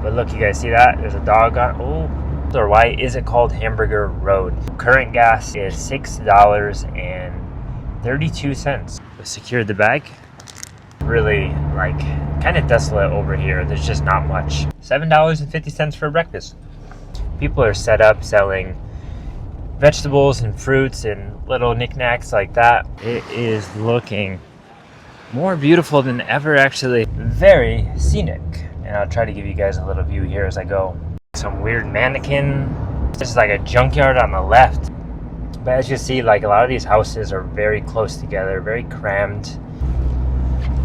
But look, you guys see that? There's a dog on. Oh, or why is it called Hamburger Road? Current gas is $6.32. We secured the bag. Really, like, kind of desolate over here. There's just not much. $7.50 for breakfast. People are set up selling vegetables and fruits and little knickknacks like that. It is looking more beautiful than ever, actually. Very scenic. And I'll try to give you guys a little view here as I go. Some weird mannequin. This is like a junkyard on the left. But as you see, like, a lot of these houses are very close together, very crammed.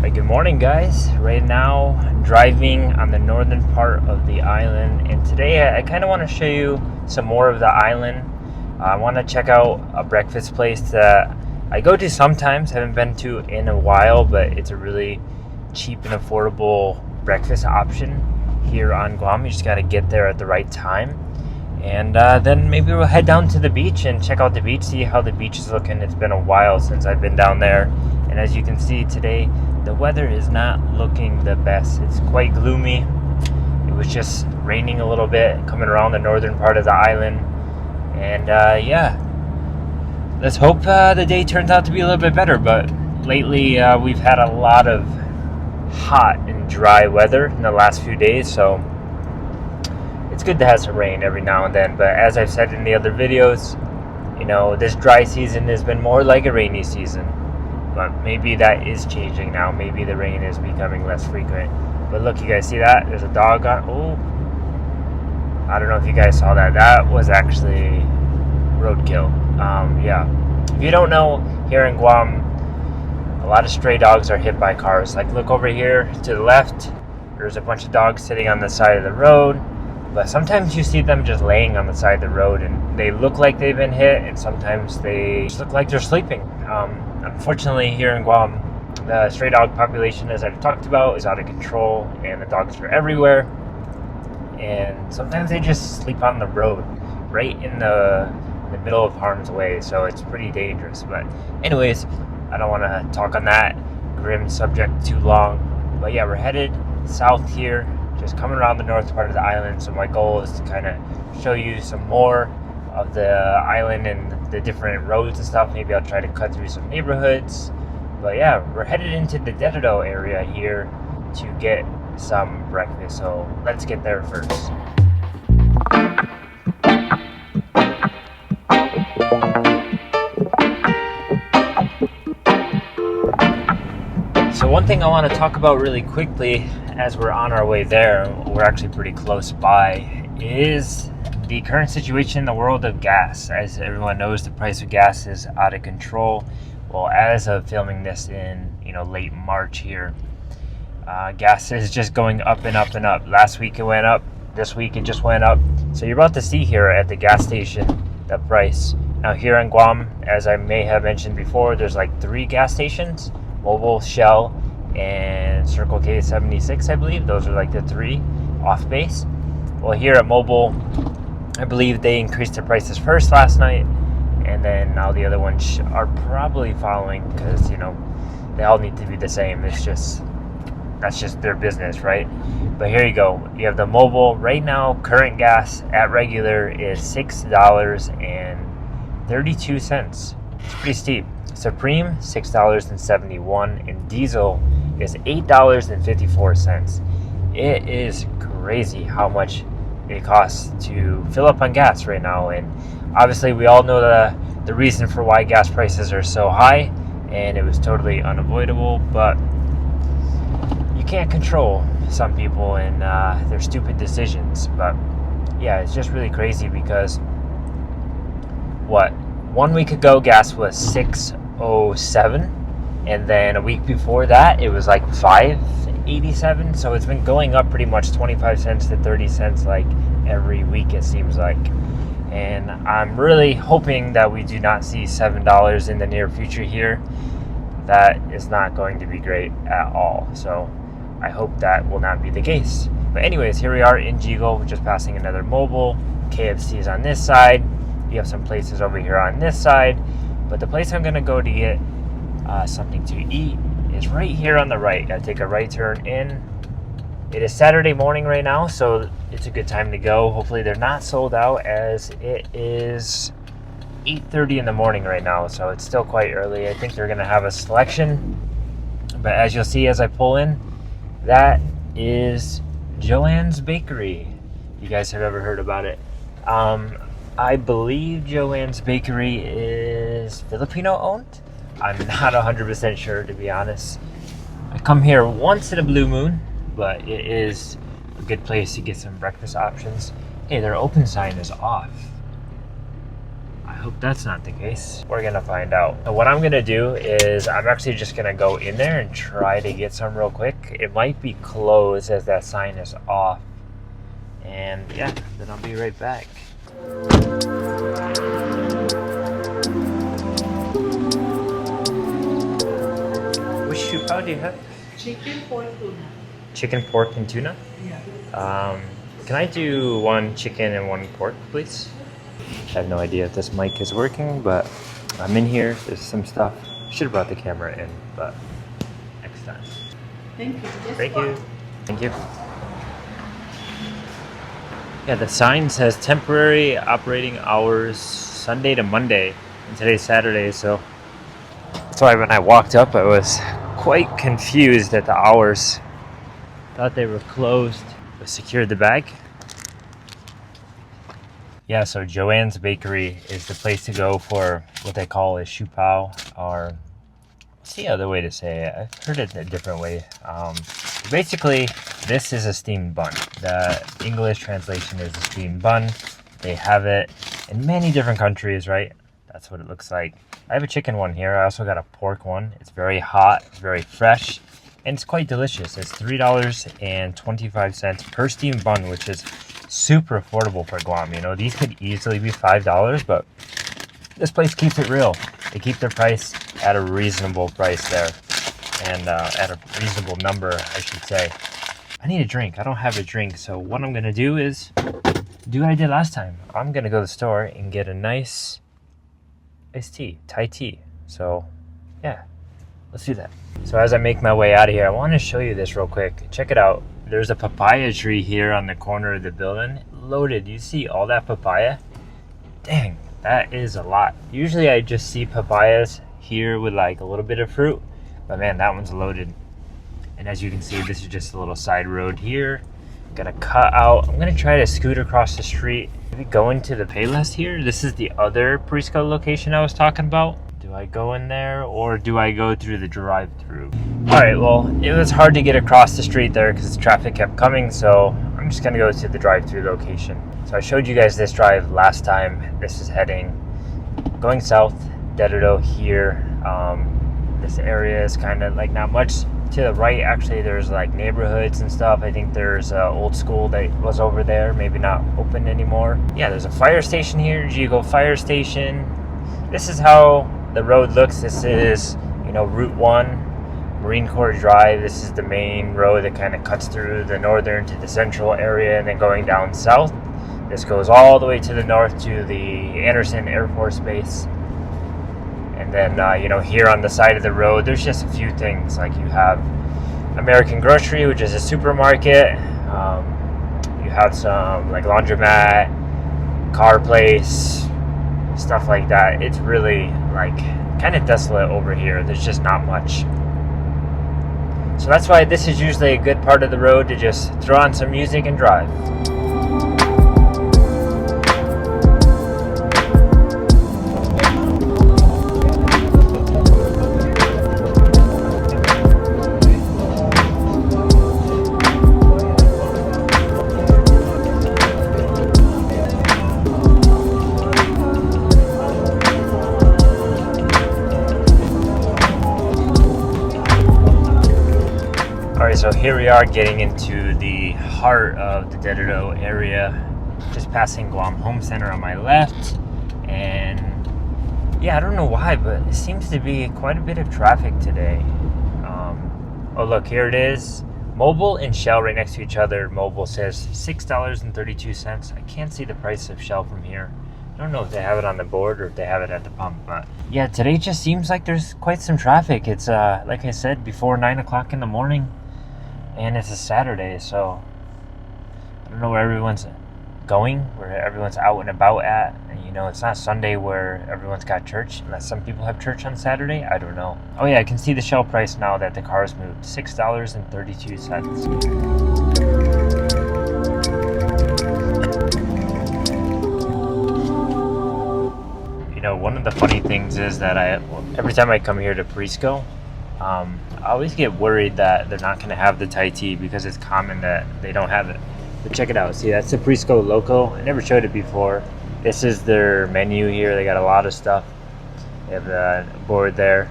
Right, good morning, guys. Right now, I'm driving on the northern part of the island. And today I kind of want to show you some more of the island. I want to check out a breakfast place that I go to sometimes, haven't been to in a while, but it's a really cheap and affordable breakfast option here on Guam. You just got to get there at the right time. And then maybe we'll head down to the beach and check out the beach, see how the beach is looking. It's been a while since I've been down there. And as you can see today, the weather is not looking the best. It's quite gloomy. It was just raining a little bit coming around the northern part of the island. And yeah, let's hope the day turns out to be a little bit better. But lately we've had a lot of hot and dry weather in the last few days, so it's good to have some rain every now and then. But as I've said in the other videos, you know, this dry season has been more like a rainy season. But maybe that is changing now. Maybe the rain is becoming less frequent. But look, you guys see that? There's a dog on. Oh, I don't know if you guys saw that. That was actually roadkill. Yeah. If you don't know, here in Guam, a lot of stray dogs are hit by cars. Like, look over here to the left. There's a bunch of dogs sitting on the side of the road. But sometimes you see them just laying on the side of the road, and they look like they've been hit, and sometimes they just look like they're sleeping. Unfortunately, here in Guam, the stray dog population, as I've talked about, is out of control, and the dogs are everywhere. And sometimes they just sleep on the road, right in the middle of harm's way, so it's pretty dangerous. But anyways, I don't want to talk on that grim subject too long. But yeah, we're headed south here, just coming around the north part of the island. So my goal is to kind of show you some more of the island and the different roads and stuff. Maybe I'll try to cut through some neighborhoods. But yeah, we're headed into the Dededo area here to get some breakfast. So let's get there first. So one thing I want to talk about really quickly as we're on our way there, we're actually pretty close by, is the current situation in the world of gas. As everyone knows, the price of gas is out of control. Well, as of filming this in late March here, gas is just going up and up and up. Last week it went up. This week it just went up. So you're about to see here at the gas station the price. Now here in Guam, as I may have mentioned before, there's like 3 gas stations: Mobil, Shell, and Circle K 76, I believe. Those are like the 3 off base. Well, here at Mobil, I believe they increased their prices first last night, and then now the other ones are probably following, because they all need to be the same. It's just, that's just their business, right? But here you go. You have the Mobil right now. Current gas at regular is $6.32. It's pretty steep. Supreme, $6.71, and diesel is $8.54. It is crazy how much it costs to fill up on gas right now. And obviously we all know the reason for why gas prices are so high, and it was totally unavoidable. But you can't control some people and their stupid decisions. But yeah, it's just really crazy because 1 week ago gas was $6.07, and then a week before that it was like $5.87. So it's been going up pretty much 25 cents to 30 cents like every week, it seems like. And I'm really hoping that we do not see $7 in the near future here. That is not going to be great at all. So I hope that will not be the case. But anyways, here we are in Yigo, just passing another Mobil. KFC is on this side. You have some places over here on this side. But the place I'm going to go to get something to eat is right here on the right. I take a right turn in, It is Saturday morning right now, so it's a good time to go. Hopefully they're not sold out, as it is 8:30 in the morning right now, so it's still quite early. I think they're going to have a selection, but as you'll see as I pull in, that is Joann's Bakery. You guys have ever heard about it? I believe Joann's Bakery is Filipino owned. I'm not 100% sure, to be honest. I come here once in a blue moon, but it is a good place to get some breakfast options. Hey, their open sign is off. I hope that's not the case. We're gonna find out. So what I'm gonna do is I'm actually just gonna go in there and try to get some real quick. It might be closed as that sign is off. And yeah, then I'll be right back. Which shoe pao do you have? Chicken, pork, tuna. Chicken, pork, and tuna? Yeah. Can I do one chicken and one pork, please? I have no idea if this mic is working, but I'm in here. There's some stuff. Should have brought the camera in, but next time. Thank you. Thank you. Thank you. Yeah, the sign says temporary operating hours Sunday to Monday, and today's Saturday, so that's why when I walked up I was quite confused at the hours. Thought they were closed. I secured the bag. Yeah, so Joann's Bakery is the place to go for what they call a siu pao, or what's the other way to say it? I've heard it a different way. Basically, this is a steamed bun. The English translation is a steamed bun. They have it in many different countries, right? That's what it looks like. I have a chicken one here. I also got a pork one. It's very hot, it's very fresh, and it's quite delicious. It's $3.25 per steamed bun, which is super affordable for Guam. You know, these could easily be $5, but this place keeps it real. They keep their price at a reasonable price there, and at a reasonable number, I should say. I need a drink. I don't have a drink, so what I'm gonna do is do what I did last time. I'm gonna go to the store and get a nice iced tea, Thai tea. So yeah, let's do that. So as I make my way out of here, I want to show you this real quick. Check it out. There's a papaya tree here on the corner of the building, loaded. You see all that papaya? Dang, that is a lot. Usually I just see papayas here with like a little bit of fruit, but man, that one's loaded. And as you can see, this is just a little side road here. I'm gonna cut out. I'm gonna try to scoot across the street. Maybe go into the Payless here. This is the other PariSco location I was talking about. Do I go in there or do I go through the drive-through? All right, well, it was hard to get across the street there because traffic kept coming, so I'm just gonna go to the drive-through location. So I showed you guys this drive last time. This is going south, Dededo here. This area is kind of like not much to the right. Actually, there's like neighborhoods and stuff. I think there's an old school that was over there, maybe not open anymore. Yeah, there's a fire station here, Yigo fire station. This is how the road looks. This is, you know, Route 1, Marine Corps Drive. This is the main road that kind of cuts through the northern to the central area and then going down south. This goes all the way to the north to the Anderson Air Force Base. And then, you know, here on the side of the road, there's just a few things. Like you have American Grocery, which is a supermarket. You have some like laundromat, car place, stuff like that. It's really like kind of desolate over here. There's just not much. So that's why this is usually a good part of the road to just throw on some music and drive. So here we are getting into the heart of the Dededo area, just passing Guam Home Center on my left. And yeah, I don't know why, but it seems to be quite a bit of traffic today. Oh look, here it is. Mobile and Shell right next to each other. Mobile says $6.32. I can't see the price of Shell from here. I don't know if they have it on the board or if they have it at the pump, but yeah, today just seems like there's quite some traffic. It's like I said, before 9 o'clock in the morning. And it's a Saturday, so I don't know where everyone's going, where everyone's out and about at. And you know, it's not Sunday where everyone's got church, unless some people have church on Saturday. I don't know. Oh yeah, I can see the shell price now that the car's moved. $6.32. You know, one of the funny things is that every time I come here to PariSco, I always get worried that they're not going to have the Thai tea because it's common that they don't have it. But check it out. See, that's the PariSco logo. I never showed it before. This is their menu here. They got a lot of stuff. They have the board there.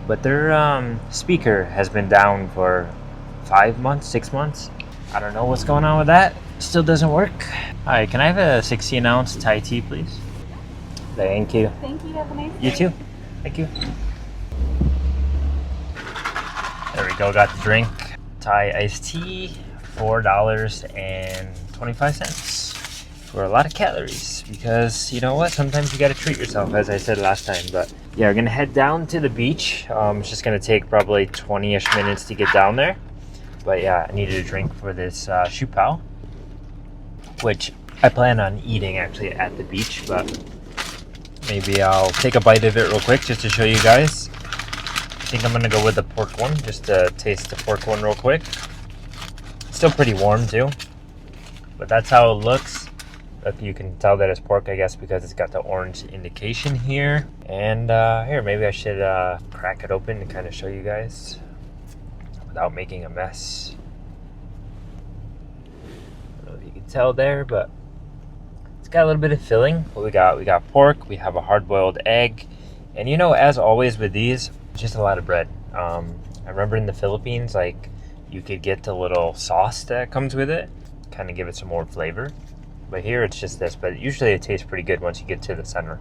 But their speaker has been down for 5 months, 6 months. I don't know what's going on with that. Still doesn't work. All right, can I have a 16-ounce Thai tea, please? Thank you. Thank you. Have a nice day. You too. Thank you. There we go. Got the drink. Thai iced tea, $4.25 for a lot of calories. Because you know what? Sometimes you got to treat yourself, as I said last time. But yeah, we're gonna head down to the beach. It's just gonna take probably 20-ish minutes to get down there. But yeah, I needed a drink for this shu pao, which I plan on eating actually at the beach. But maybe I'll take a bite of it real quick just to show you guys. I think I'm gonna go with the pork one, just to taste the pork one real quick. It's still pretty warm too, but that's how it looks. Look, you can tell that it's pork, I guess, because it's got the orange indication here. And here, maybe I should crack it open to kind of show you guys without making a mess. I don't know if you can tell there, but it's got a little bit of filling. What we got pork, we have a hard-boiled egg, and you know, as always with these, just a lot of bread. I remember in the Philippines, like, you could get the little sauce that comes with it, kind of give it some more flavor. But here it's just this, but usually it tastes pretty good once you get to the center.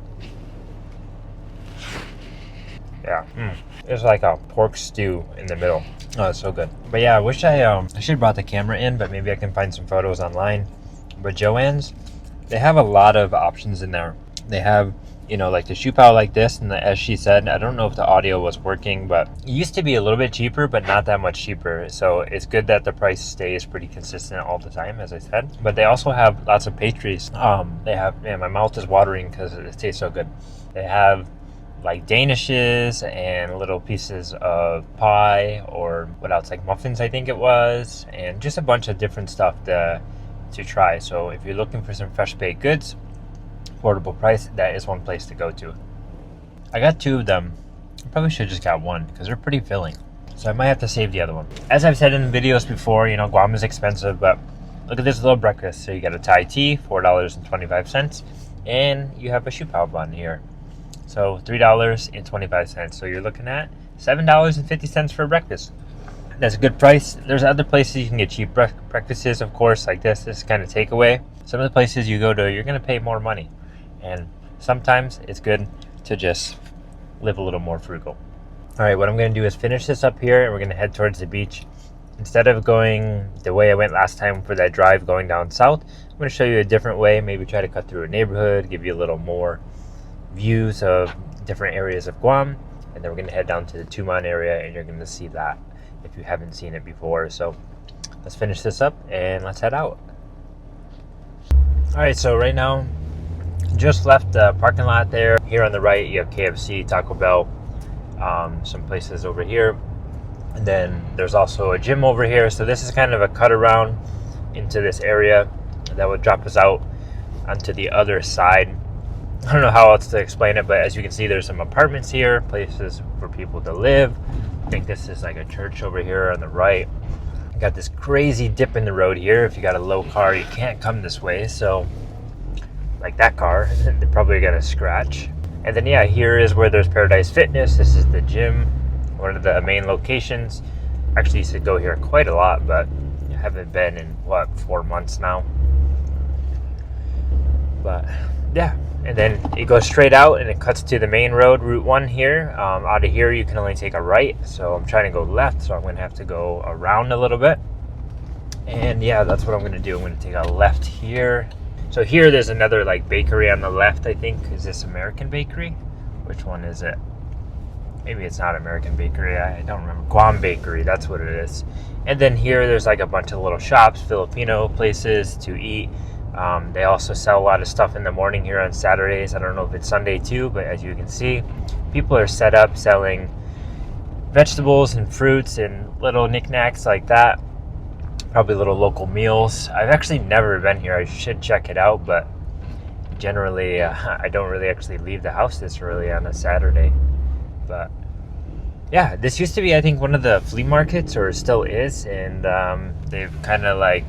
Yeah, it's like a pork stew in the middle. Oh, it's so good. But yeah, I wish I should have brought the camera in, but maybe I can find some photos online. But Joann's, they have a lot of options in there. They have, you know, like the shu pao like this, and as she said, I don't know if the audio was working, but it used to be a little bit cheaper, but not that much cheaper. So it's good that the price stays pretty consistent all the time, as I said. But they also have lots of pastries. They have, man, my mouth is watering because it tastes so good. They have like danishes and little pieces of pie, or what else, like muffins, I think it was, and just a bunch of different stuff to try. So if you're looking for some fresh baked goods, affordable price, that is one place to go to. I got 2 of them. I probably should have just got one because they're pretty filling. So I might have to save the other one. As I've said in the videos before, you know, Guam is expensive, but look at this little breakfast. So you got a Thai tea, $4.25, and you have a shu pao bun here. So $3.25. So you're looking at $7.50 for breakfast. That's a good price. There's other places you can get cheap breakfasts, of course, like this kind of takeaway. Some of the places you go to, you're going to pay more money. And sometimes it's good to just live a little more frugal. All right, what I'm going to do is finish this up here, and we're going to head towards the beach. Instead of going the way I went last time for that drive going down south, I'm going to show you a different way. Maybe try to cut through a neighborhood, give you a little more views of different areas of Guam. And then we're going to head down to the Tumon area, and you're going to see that if you haven't seen it before. So let's finish this up and let's head out. All right, so right now, just left the parking lot there. Here on the right, you have KFC, Taco Bell, some places over here. And then there's also a gym over here. So this is kind of a cut around into this area that would drop us out onto the other side. I don't know how else to explain it, but as you can see, there's some apartments here, places for people to live. I think this is like a church over here on the right. Got this crazy dip in the road here. If you got a low car, you can't come this way. So like that car, they're probably gonna scratch. And then yeah, here is where there's Paradise Fitness. This is the gym, one of the main locations. Actually used to go here quite a lot, but I haven't been in 4 months now. But yeah, and then it goes straight out and it cuts to the main road, Route 1 here. Out of here you can only take a right, so I'm trying to go left, so I'm gonna have to go around a little bit. And yeah, that's what I'm gonna do. I'm gonna take a left here. So here there's another like bakery on the left, I think. Is this American Bakery? Which one is it? maybe it's not American Bakery, I don't remember. Guam Bakery, that's what it is. And then here there's like a bunch of little shops, Filipino places to eat. They also sell a lot of stuff in the morning here on Saturdays. I don't know if it's Sunday too, but as you can see, people are set up selling vegetables and fruits and little knickknacks like that. Probably little local meals. I've actually never been here. I should check it out, but generally I don't really actually leave the house this early on a Saturday. But yeah, this used to be, I think, one of the flea markets, or still is, and they've kind of like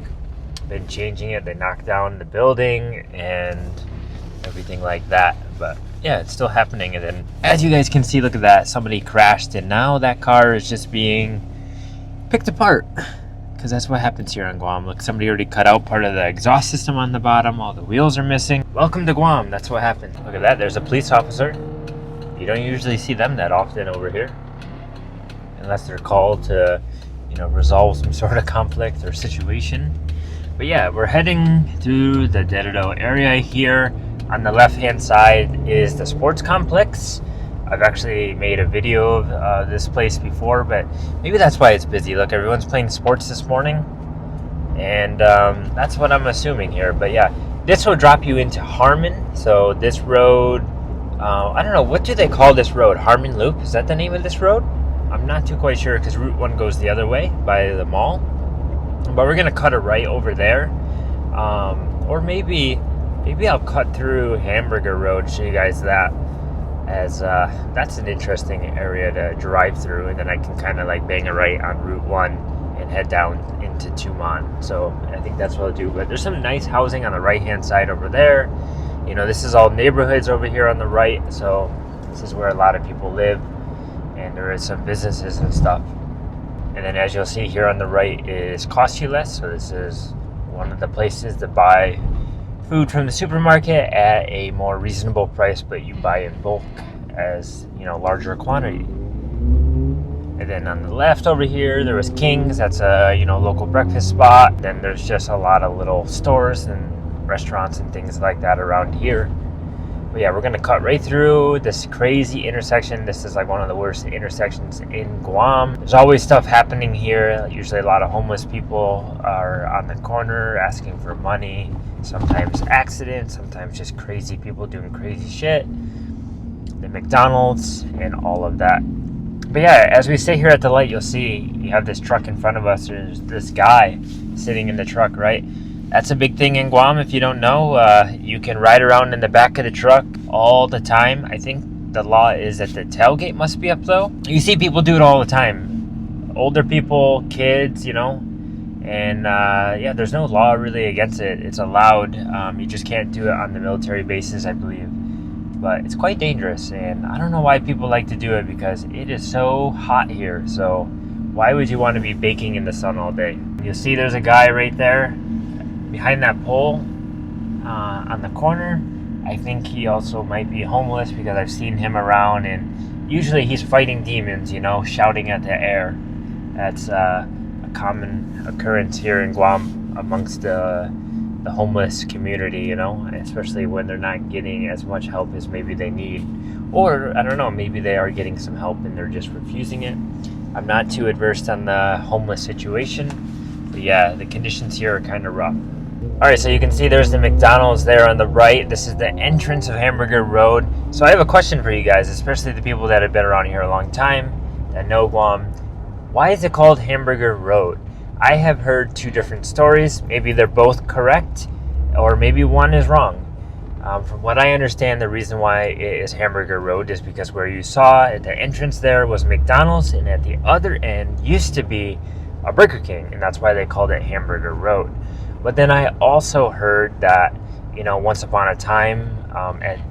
been changing it. They knocked down the building and everything like that, but yeah, it's still happening. And then as you guys can see, look at that, somebody crashed, and now that car is just being picked apart, because that's what happens here on Guam. Look, somebody already cut out part of the exhaust system on the bottom. All the wheels are missing. Welcome to Guam. That's what happened. Look at that. There's a police officer. You don't usually see them that often over here, unless they're called to, you know, resolve some sort of conflict or situation. But yeah, we're heading through the Dededo area here. On the left-hand side is the sports complex. I've actually made a video of this place before, but maybe that's why it's busy. Look, everyone's playing sports this morning, and that's what I'm assuming here. But yeah, this will drop you into Harmon. So this road, I don't know, what do they call this road? Harmon Loop? Is that the name of this road? I'm not too quite sure, because Route 1 goes the other way by the mall. But we're going to cut a right over there. Or maybe I'll cut through Hamburger Road, show you guys that, as that's an interesting area to drive through, and then I can kind of like bang a right on Route 1 and head down into Tumon. So I think that's what I'll do. But there's some nice housing on the right hand side over there. You know, this is all neighborhoods over here on the right, so this is where a lot of people live, and there is some businesses and stuff. And then as you'll see here on the right is Cost You Less. So this is one of the places to buy food from the supermarket at a more reasonable price, but you buy in bulk as, you know, larger quantity. And then on the left over here there was King's. That's a, you know, local breakfast spot. Then there's just a lot of little stores and restaurants and things like that around here. But yeah, we're gonna cut right through this crazy intersection. This is like one of the worst intersections in Guam. There's always stuff happening here. Usually a lot of homeless people are on the corner asking for money. Sometimes accidents, sometimes just crazy people doing crazy shit. The McDonald's and all of that. But yeah, as we stay here at the light, you'll see you have this truck in front of us. There's this guy sitting in the truck, right? That's a big thing in Guam. If you don't know, you can ride around in the back of the truck all the time. I think the law is that the tailgate must be up, though. You see people do it all the time. Older people, kids, you know. And yeah, there's no law really against it. It's allowed. You just can't do it on the military bases, I believe. But it's quite dangerous. And I don't know why people like to do it, because it is so hot here. So why would you want to be baking in the sun all day? You'll see there's a guy right there behind that pole on the corner. I think he also might be homeless, because I've seen him around, and usually he's fighting demons, you know, shouting at the air. That's a common occurrence here in Guam amongst the homeless community, you know, especially when they're not getting as much help as maybe they need. Or, I don't know, maybe they are getting some help and they're just refusing it. I'm not too adverse on the homeless situation, but yeah, the conditions here are kind of rough. Alright, so you can see there's the McDonald's there on the right. This is the entrance of Hamburger Road. So I have a question for you guys, especially the people that have been around here a long time, that know Guam. Why is it called Hamburger Road? I have heard two different stories. Maybe they're both correct, or maybe one is wrong. From what I understand, the reason why it is Hamburger Road is because where you saw at the entrance there was McDonald's, and at the other end used to be a Burger King, and that's why they called it Hamburger Road. But then I also heard that, you know, once upon a time, and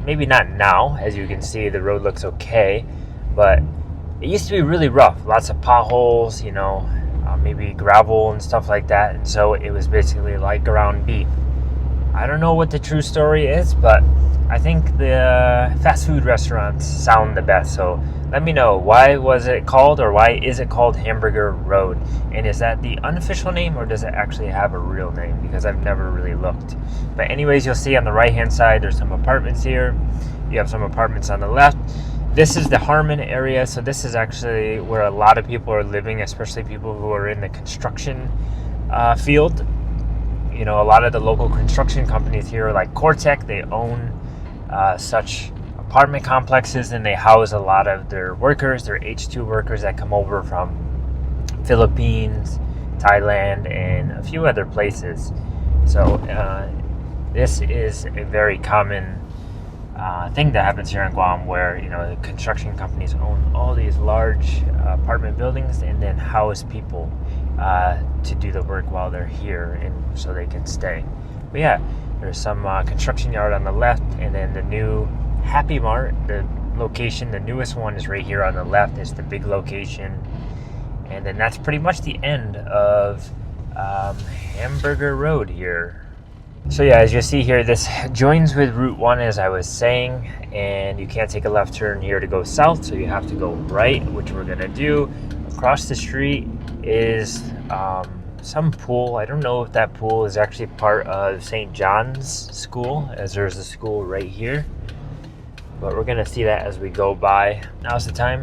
maybe not now, as you can see, the road looks okay, but it used to be really rough. Lots of potholes, you know, maybe gravel and stuff like that. And so it was basically like ground beef. I don't know what the true story is, but I think the fast food restaurants sound the best. So let me know, why was it called, or why is it called Hamburger Road? And is that the unofficial name, or does it actually have a real name? Because I've never really looked. But anyways, you'll see on the right hand side there's some apartments here. You have some apartments on the left. This is the Harmon area, so this is actually where a lot of people are living, especially people who are in the construction field. You know, a lot of the local construction companies here, like Cortec, they own such apartment complexes, and they house a lot of their workers, their H2 workers that come over from Philippines, Thailand, and a few other places. So this is a very common thing that happens here in Guam, where, you know, the construction companies own all these large apartment buildings and then house people to do the work while they're here, and so they can stay. But yeah, there's some construction yard on the left, and then the new Happy Mart, the location, the newest one, is right here on the left. Is the big location, and then that's pretty much the end of Hamburger Road here. So yeah, as you see here, this joins with Route 1, as I was saying, and you can't take a left turn here to go south, so you have to go right, which we're gonna do. Across the street is some pool. I don't know if that pool is actually part of St. John's School, as there's a school right here, but we're gonna see that as we go by. Now's the time.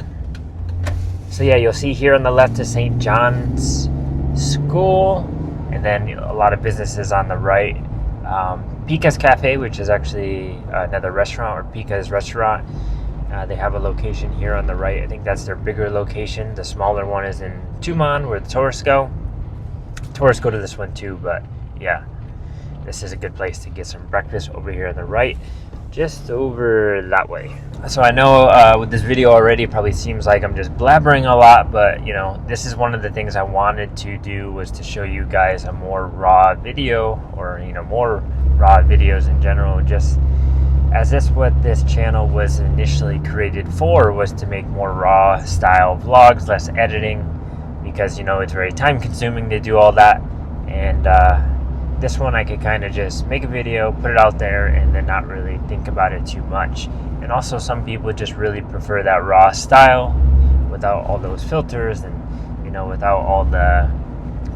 So yeah, you'll see here on the left is St. John's School, and then a lot of businesses on the right. Pika's Cafe, which is actually another restaurant, or Pika's restaurant. They have a location here on the right. I think that's their bigger location. The smaller one is in Tumon, where the tourists go. Tourists go to this one too, but yeah, this is a good place to get some breakfast over here on the right, just over that way. So I know with this video already, it probably seems like I'm just blabbering a lot, but you know, this is one of the things I wanted to do, was to show you guys a more raw video, or you know, more raw videos in general, just as this what this channel was initially created for, was to make more raw style vlogs, less editing, because you know, it's very time consuming to do all that. And this one I could kind of just make a video, put it out there, and then not really think about it too much. And also, some people just really prefer that raw style without all those filters, and you know, without all the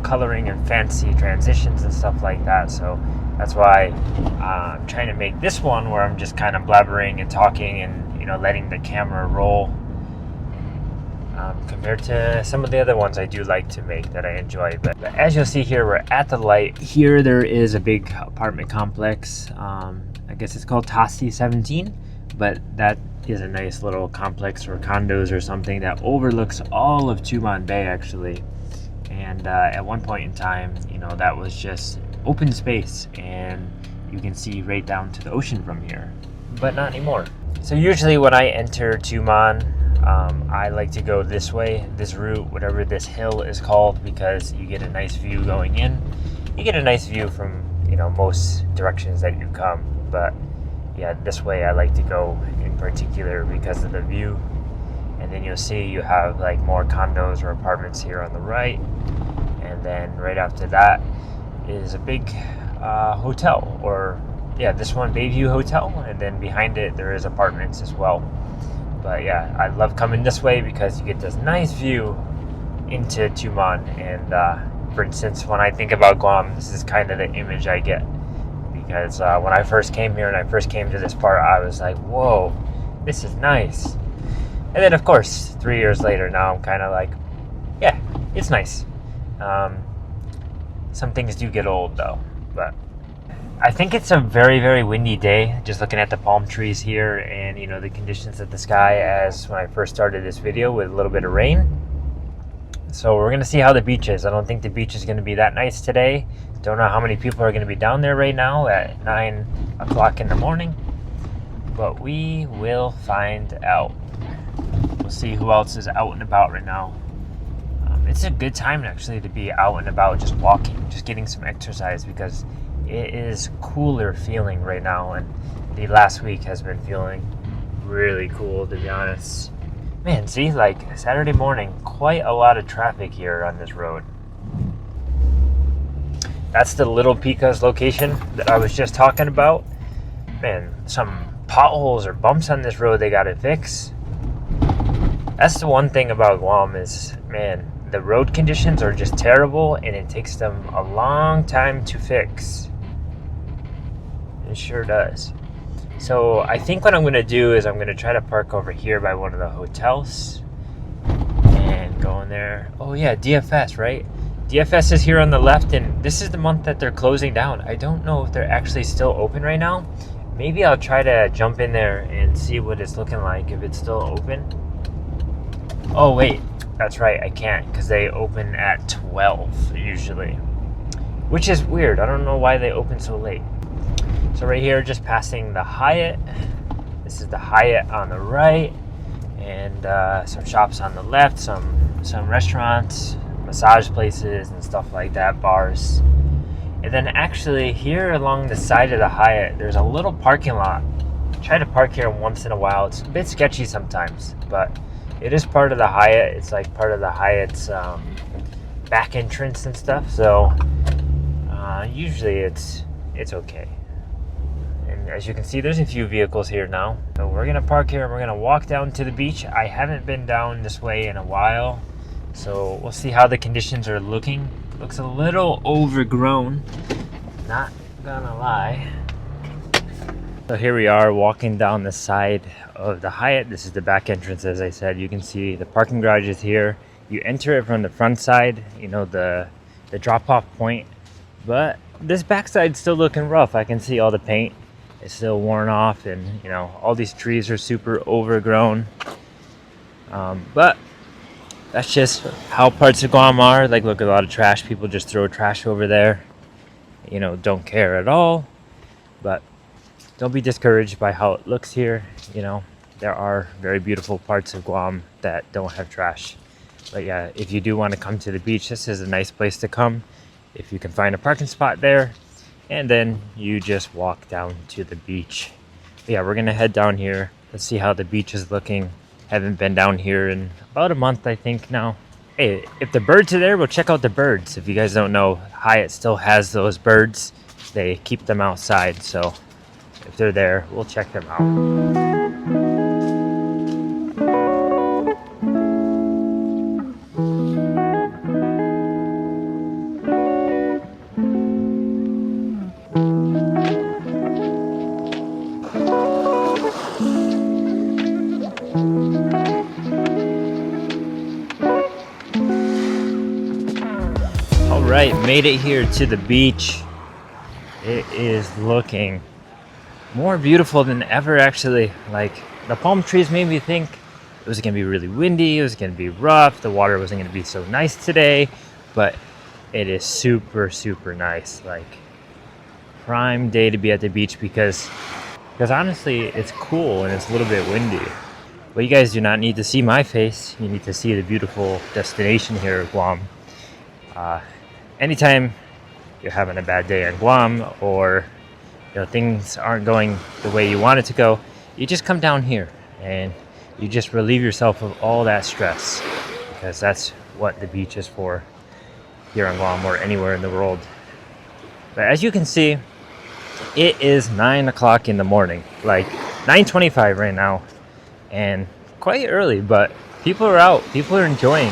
coloring and fancy transitions and stuff like that. So that's why I'm trying to make this one where I'm just kind of blabbering and talking, and you know, letting the camera roll, compared to some of the other ones I do like to make that I enjoy. But as you'll see here, we're at the light. Here there is a big apartment complex. I guess it's called Tasi 17, but that is a nice little complex, or condos or something, that overlooks all of Tumon Bay actually. And at one point in time, you know, that was just open space, and you can see right down to the ocean from here, but not anymore. So usually when I enter Tumon, I like to go this way, this route, whatever this hill is called, because you get a nice view going in. You get a nice view from, you know, most directions that you come, but yeah, this way I like to go in particular because of the view. And then you'll see you have like more condos or apartments here on the right, and then right after that is a big hotel, or yeah, this one, Bayview Hotel, and then behind it there is apartments as well. But yeah, I love coming this way because you get this nice view into Tumon. And for instance, when I think about Guam, this is kind of the image I get, because when I first came here and I first came to this part, I was like, whoa, this is nice. And then of course 3 years later, now I'm kind of like, yeah, it's nice. Some things do get old though, but I think it's a very, very windy day, just looking at the palm trees here, and you know, the conditions of the sky, as when I first started this video, with a little bit of rain. So we're gonna see how the beach is. I don't think the beach is gonna be that nice today. Don't know how many people are gonna be down there right now at 9 o'clock in the morning, but we will find out. We'll see who else is out and about right now. It's a good time actually to be out and about, just walking, just getting some exercise, because it is cooler feeling right now, and the last week has been feeling really cool, to be honest. Man, see, like Saturday morning, quite a lot of traffic here on this road. That's the Little Pika's location that I was just talking about. Man, some potholes or bumps on this road they gotta fix. That's the one thing about Guam is, man, the road conditions are just terrible, and it takes them a long time to fix. It sure does. So I think what I'm gonna do is I'm gonna try to park over here by one of the hotels and go in there. Oh yeah, DFS, right? DFS is here on the left, and this is the month that they're closing down. I don't know if they're actually still open right now. Maybe I'll try to jump in there and see what it's looking like, if it's still open. Oh wait, that's right, I can't, because they open at 12 usually, which is weird. I don't know why they open so late. So right here, just passing the Hyatt. This is the Hyatt on the right, and some shops on the left, some restaurants, massage places and stuff like that, bars. And then actually here along the side of the Hyatt, there's a little parking lot. I try to park here once in a while. It's a bit sketchy sometimes, but it is part of the Hyatt. It's like part of the Hyatt's back entrance and stuff. So usually it's okay. And as you can see, there's a few vehicles here now. So we're gonna park here and we're gonna walk down to the beach. I haven't been down this way in a while, so we'll see how the conditions are looking. Looks a little overgrown, not gonna lie. So here we are walking down the side of the Hyatt. This is the back entrance, as I said. You can see the parking garage is here. You enter it from the front side, you know, the drop-off point. But this backside's still looking rough. I can see all the paint is still worn off, and you know, all these trees are super overgrown. But that's just how parts of Guam are. Like, look, a lot of trash. People just throw trash over there. You know, don't care at all. But don't be discouraged by how it looks here. You know, there are very beautiful parts of Guam that don't have trash. But yeah, if you do want to come to the beach, this is a nice place to come. If you can find a parking spot there, and then you just walk down to the beach. But yeah, we're gonna head down here. Let's see how the beach is looking. Haven't been down here in about a month, I think now. Hey, if the birds are there, we'll check out the birds. If you guys don't know, Hyatt still has those birds. They keep them outside, so if they're there, we'll check them out. Right, made it here to the beach. It is looking more beautiful than ever, actually. Like, the palm trees made me think it was gonna be really windy, it was gonna be rough, the water wasn't gonna be so nice today, but it is super nice. Like, prime day to be at the beach because honestly it's cool and it's a little bit windy. But you guys do not need to see my face, you need to see the beautiful destination here at Guam. Anytime you're having a bad day in Guam, or you know, things aren't going the way you want it to go, you just come down here and you just relieve yourself of all that stress, because that's what the beach is for here in Guam or anywhere in the world. But as you can see, it is 9 o'clock in the morning, like 9:25 right now, and quite early, but people are out, people are enjoying.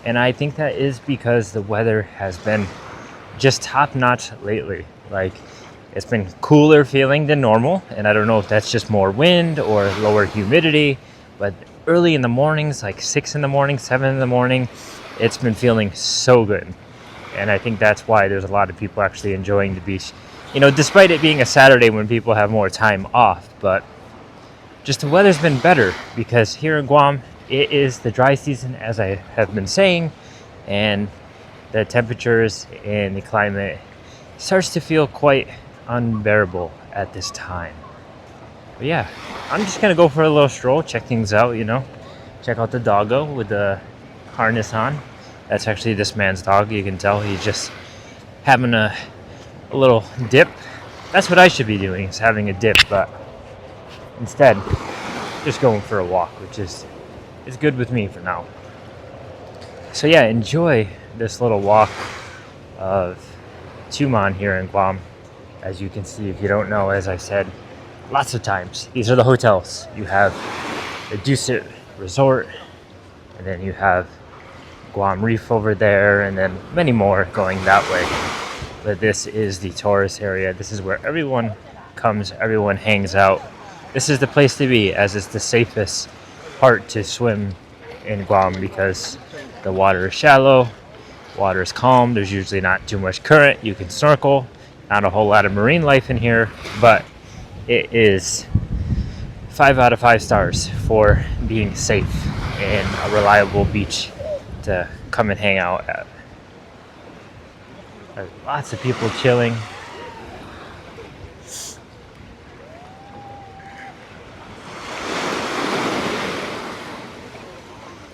And I think that is because the weather has been just top-notch lately. Like, it's been cooler feeling than normal, and I don't know if that's just more wind or lower humidity, but early in the mornings, like 6 in the morning, 7 in the morning, it's been feeling so good. And I think that's why there's a lot of people actually enjoying the beach. You know, despite it being a Saturday when people have more time off, but just the weather's been better, because here in Guam, it is the dry season, as I have been saying, and the temperatures and the climate starts to feel quite unbearable at this time. But yeah, I'm just gonna go for a little stroll, check things out, you know, check out the doggo with the harness on. That's actually this man's dog. You can tell he's just having a little dip. That's what I should be doing, is having a dip, but instead just going for a walk, which is good with me for now. So yeah, enjoy this little walk of Tumon here in Guam. As you can see, if you don't know, as I've said lots of times, these are the hotels. You have the Dusit Resort, and then you have Guam Reef over there, and then many more going that way. But this is the tourist area. This is where everyone comes, everyone hangs out. this is the place to be, as it's the safest part to swim in Guam because the water is shallow, water is calm, there's usually not too much current, you can snorkel, not a whole lot of marine life in here, but it is 5 out of 5 stars for being safe and a reliable beach to come and hang out at. There's lots of people chilling.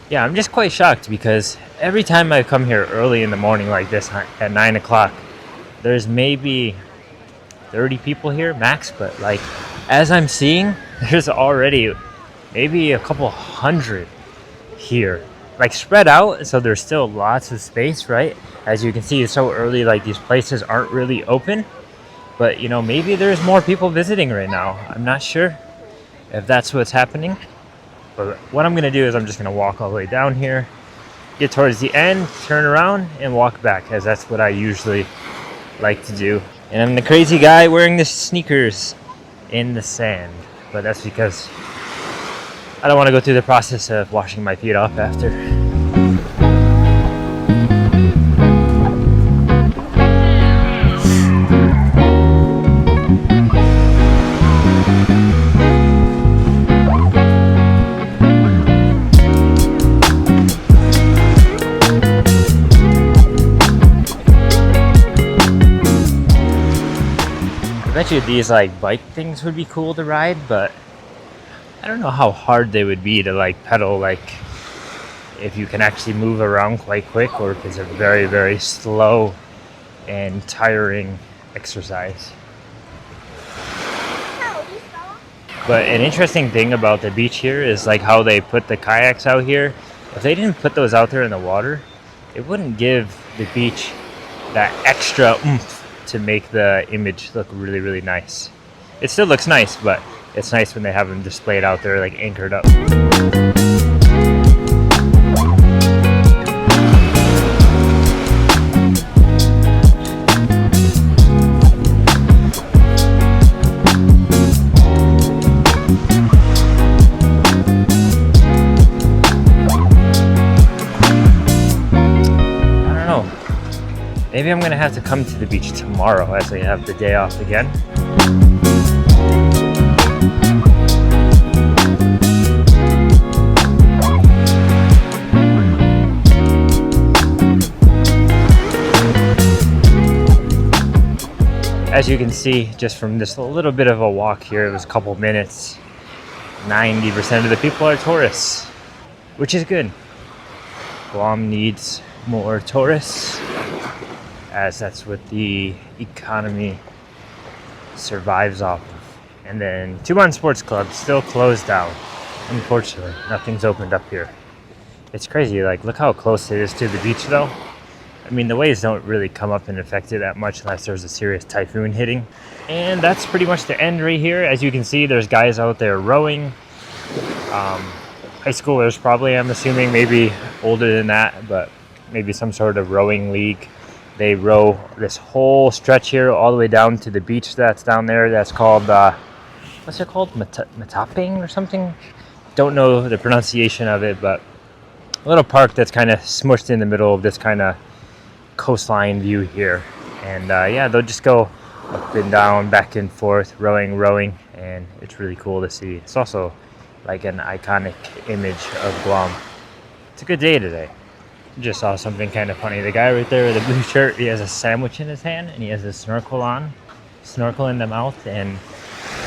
Yeah, I'm just quite shocked because every time I come here early in the morning like this at 9 o'clock, there's maybe 30 people here max, but like as I'm seeing, there's already maybe a couple hundred here, like spread out, so there's still lots of space, right? As you can see, it's so early, like these places aren't really open, but you know, maybe there's more people visiting right now. I'm not sure if that's what's happening. But what I'm going to do is I'm just going to walk all the way down here, get towards the end, turn around, and walk back, as that's what I usually like to do. And I'm the crazy guy wearing the sneakers in the sand. But that's because I don't want to go through the process of washing my feet off after. I bet you these like bike things would be cool to ride, but I don't know how hard they would be to like pedal, like if you can actually move around quite quick, or if it's a very, very slow and tiring exercise. But an interesting thing about the beach here is like how they put the kayaks out here. If they didn't put those out there in the water, it wouldn't give the beach that extra oomph to make the image look really, really nice. It still looks nice, but it's nice when they have them displayed out there, like anchored up. Maybe I'm gonna have to come to the beach tomorrow as I have the day off again. As you can see, just from this little bit of a walk here, it was a couple minutes, 90% of the people are tourists, which is good. Guam needs more tourists, as that's what the economy survives off of. And then Tumon Sports Club still closed down. Unfortunately, nothing's opened up here. It's crazy, like look how close it is to the beach though. I mean, the waves don't really come up and affect it that much unless there's a serious typhoon hitting. And that's pretty much the end right here. As you can see, there's guys out there rowing. High schoolers probably, I'm assuming, maybe older than that, but maybe some sort of rowing league. They row this whole stretch here all the way down to the beach that's down there. That's called, what's it called? Mataping or something? Don't know the pronunciation of it, but a little park that's kind of smushed in the middle of this kind of coastline view here. And yeah, they'll just go up and down, back and forth, rowing, and it's really cool to see. It's also like an iconic image of Guam. It's a good day today. Just saw something kind of funny. The guy right there with the blue shirt, he has a sandwich in his hand and he has a snorkel in the mouth, and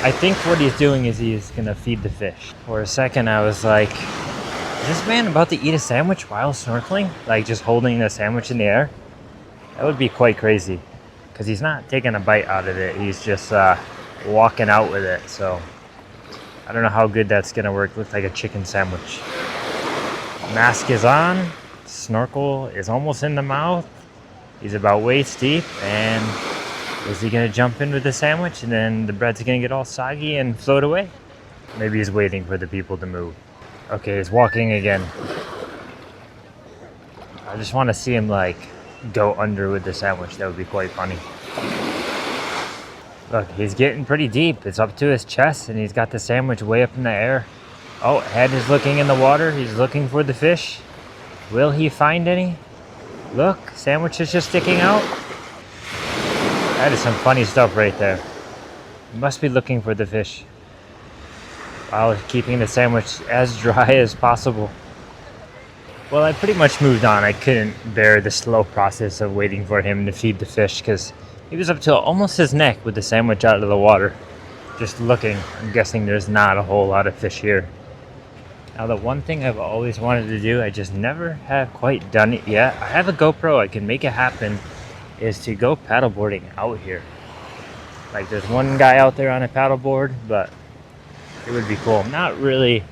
I think what he's doing is he's gonna feed the fish. For a second I was like, is this man about to eat a sandwich while snorkeling? Like just holding the sandwich in the air? That would be quite crazy, because he's not taking a bite out of it, he's just walking out with it. So I don't know how good that's gonna work. Looks like a chicken sandwich. Mask is on. Snorkel is almost in the mouth. He's about waist deep, and is he gonna jump in with the sandwich and then the bread's gonna get all soggy and float away? Maybe he's waiting for the people to move. Okay, he's walking again. I just want to see him like go under with the sandwich. That would be quite funny. Look, he's getting pretty deep. It's up to his chest, and he's got the sandwich way up in the air. Oh, head is looking in the water. He's looking for the fish. Will he find any? Look, sandwich is just sticking out. That is some funny stuff right there. He must be looking for the fish while keeping the sandwich as dry as possible. Well, I pretty much moved on. I couldn't bear the slow process of waiting for him to feed the fish because he was up to almost his neck with the sandwich out of the water. Just looking. I'm guessing there's not a whole lot of fish here. Now, the one thing I've always wanted to do, I just never have quite done it yet. I have a GoPro, I can make it happen, is to go paddleboarding out here. Like, there's one guy out there on a paddleboard, but it would be cool. I'm not really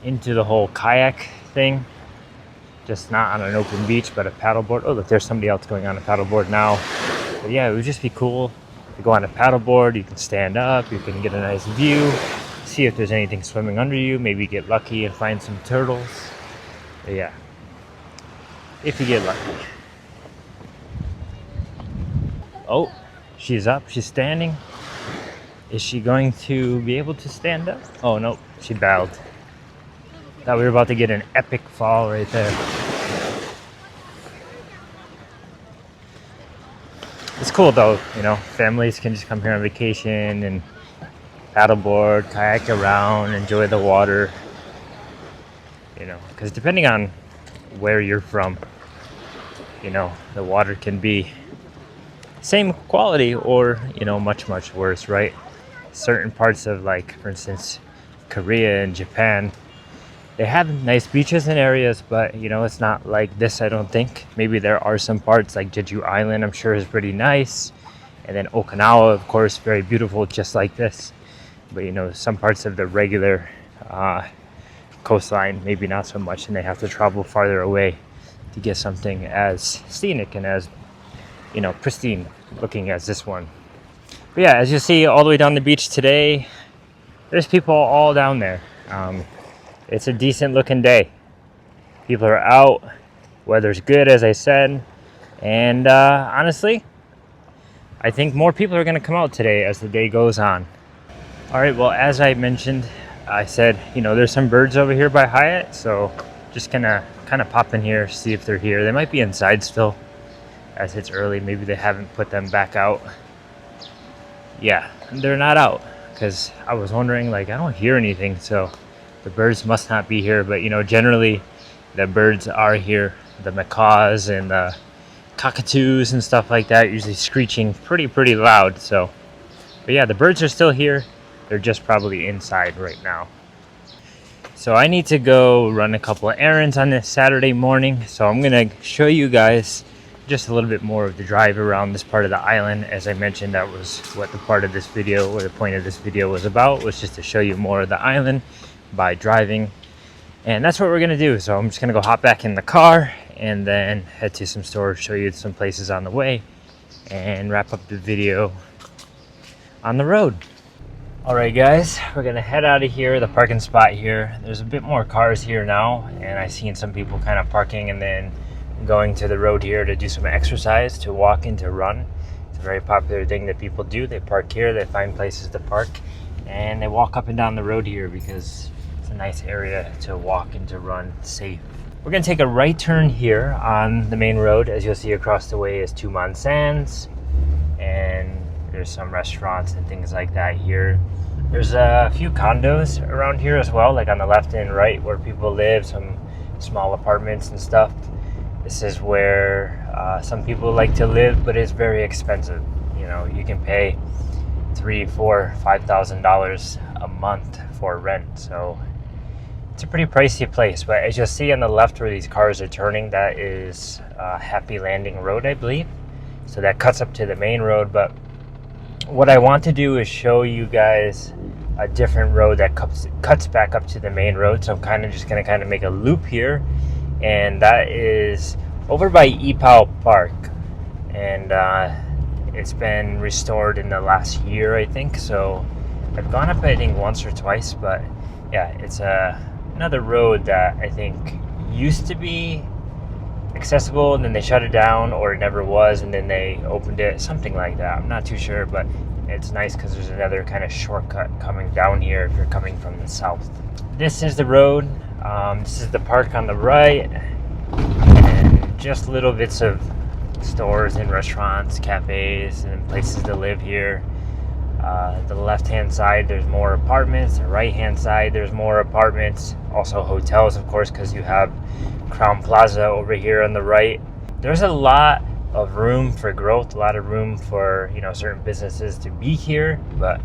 into the whole kayak thing. Just not on an open beach, but a paddleboard. Oh, look, there's somebody else going on a paddleboard now. But yeah, it would just be cool to go on a paddleboard. You can stand up, you can get a nice view, see if there's anything swimming under you, maybe get lucky and find some turtles. But yeah, if you get lucky. Oh, she's up, she's standing. Is she going to be able to stand up? Oh, no, she bowed. Thought we were about to get an epic fall right there. It's cool though, you know, families can just come here on vacation and paddleboard, kayak around, enjoy the water. You know, because depending on where you're from, you know, the water can be same quality or, you know, much, much worse, right? Certain parts of, like, for instance, Korea and Japan, they have nice beaches and areas, but, you know, it's not like this, I don't think. Maybe there are some parts, like Jeju Island, I'm sure is pretty nice. And then Okinawa, of course, very beautiful, just like this. But, you know, some parts of the regular coastline, maybe not so much, and they have to travel farther away to get something as scenic and as, you know, pristine looking as this one. But yeah, as you see all the way down the beach today, there's people all down there. It's a decent looking day. People are out, weather's good, as I said, and honestly, I think more people are gonna come out today as the day goes on. All right, well, as I mentioned, I said, you know, there's some birds over here by Hyatt, so just gonna kind of pop in here, see if they're here. They might be inside still, as it's early. Maybe they haven't put them back out. Yeah, they're not out, because I was wondering, like, I don't hear anything, so the birds must not be here. But, you know, generally the birds are here. The macaws and the cockatoos and stuff like that, usually screeching pretty loud. So, but yeah, the birds are still here. They're just probably inside right now. So I need to go run a couple of errands on this Saturday morning. So I'm gonna show you guys just a little bit more of the drive around this part of the island. As I mentioned, that was what the part of this video, or the point of this video, was about, was just to show you more of the island by driving. And that's what we're gonna do. So I'm just gonna go hop back in the car and then head to some stores, show you some places on the way, and wrap up the video on the road. All right, guys, we're gonna head out of here. The parking spot here, there's a bit more cars here now, and I've seen some people kind of parking and then going to the road here to do some exercise, to walk and to run. It's a very popular thing that people do. They park here, they find places to park, and they walk up and down the road here because it's a nice area to walk and to run safe. We're gonna take a right turn here on the main road. As you'll see across the way is Tumon Sands, and there's some restaurants and things like that here. There's a few condos around here as well, like on the left and right where people live, some small apartments and stuff. This is where some people like to live, but it's very expensive. You know, you can pay $3,000, $4,000, $5,000 a month for rent. So it's a pretty pricey place. But as you'll see on the left where these cars are turning, that is Happy Landing Road, I believe. So that cuts up to the main road. But what I want to do is show you guys a different road that cuts back up to the main road. So I'm kind of just going to kind of make a loop here. And that is over by Ipao Park. And it's been restored in the last year, I think. So I've gone up, I think, once or twice. But yeah, it's another road that I think used to be accessible, and then they shut it down, or it never was, and then they opened it, something like that. I'm not too sure, but it's nice because there's another kind of shortcut coming down here if you're coming from the south. This is the road. This is the park on the right, and just little bits of stores and restaurants, cafes, and places to live here. The left-hand side, there's more apartments. The right-hand side, there's more apartments. Also hotels, of course, because you have Crown Plaza over here on the right. There's a lot of room for growth, a lot of room for, you know, certain businesses to be here, but